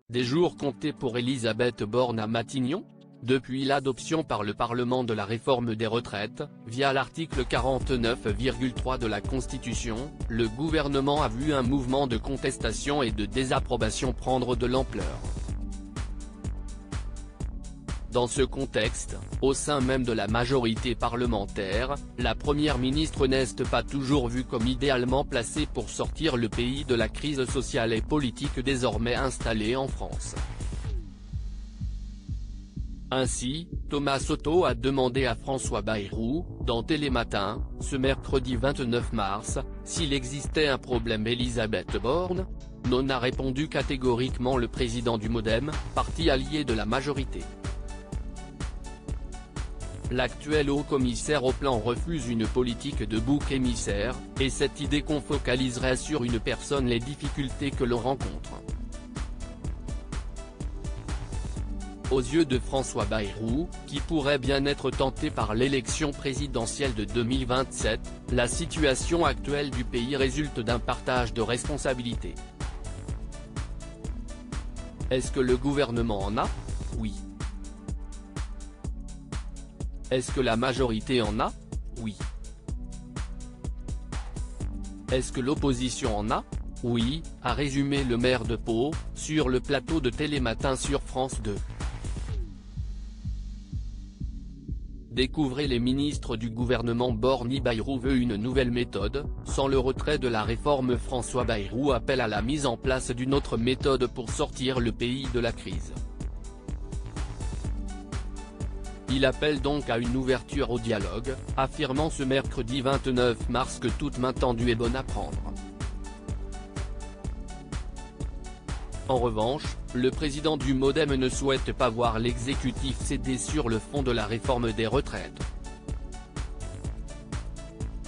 Des jours comptés pour Elisabeth Borne à Matignon? Depuis l'adoption par le Parlement de la réforme des retraites, via l'article 49,3 de la Constitution, le gouvernement a vu un mouvement de contestation et de désapprobation prendre de l'ampleur. Dans ce contexte, au sein même de la majorité parlementaire, la première ministre n'est pas toujours vue comme idéalement placée pour sortir le pays de la crise sociale et politique désormais installée en France. Ainsi, Thomas Soto a demandé à François Bayrou, dans Télématin, ce mercredi 29 mars, s'il existait un problème Elisabeth Borne. Non, a répondu catégoriquement le président du MoDem, parti allié de la majorité. L'actuel haut-commissaire au plan refuse une politique de bouc émissaire, et cette idée qu'on focaliserait sur une personne les difficultés que l'on rencontre. Aux yeux de François Bayrou, qui pourrait bien être tenté par l'élection présidentielle de 2027, la situation actuelle du pays résulte d'un partage de responsabilités. Est-ce que le gouvernement en a? Oui. Est-ce que la majorité en a? Oui. Est-ce que l'opposition en a? Oui, a résumé le maire de Pau, sur le plateau de Télématin sur France 2. Découvrez les ministres du gouvernement Borne. Bayrou veut une nouvelle méthode, sans le retrait de la réforme. François Bayrou appelle à la mise en place d'une autre méthode pour sortir le pays de la crise. Il appelle donc à une ouverture au dialogue, affirmant ce mercredi 29 mars que toute main tendue est bonne à prendre. En revanche, le président du MoDem ne souhaite pas voir l'exécutif céder sur le fond de la réforme des retraites.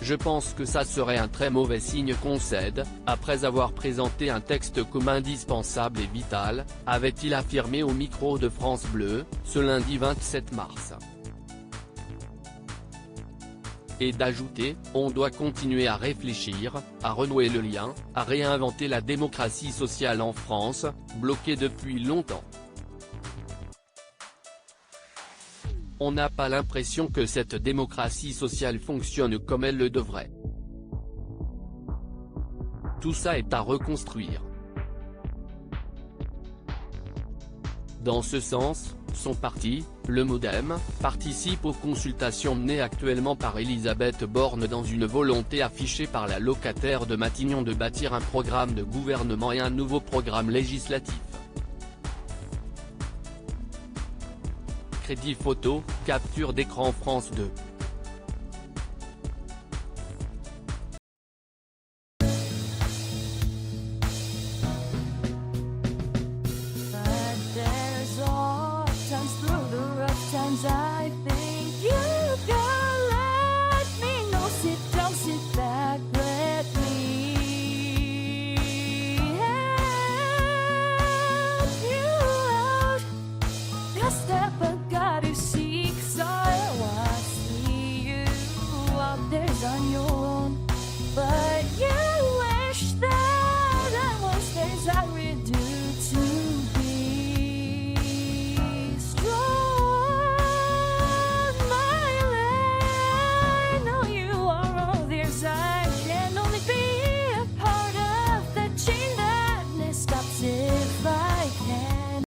Je pense que ça serait un très mauvais signe qu'on cède, après avoir présenté un texte comme indispensable et vital, avait-il affirmé au micro de France Bleu, ce lundi 27 mars. Et d'ajouter, on doit continuer à réfléchir, à renouer le lien, à réinventer la démocratie sociale en France, bloquée depuis longtemps. On n'a pas l'impression que cette démocratie sociale fonctionne comme elle le devrait. Tout ça est à reconstruire. Dans ce sens, son parti, le MoDem, participe aux consultations menées actuellement par Elisabeth Borne dans une volonté affichée par la locataire de Matignon de bâtir un programme de gouvernement et un nouveau programme législatif. Crédit photo, capture d'écran France 2.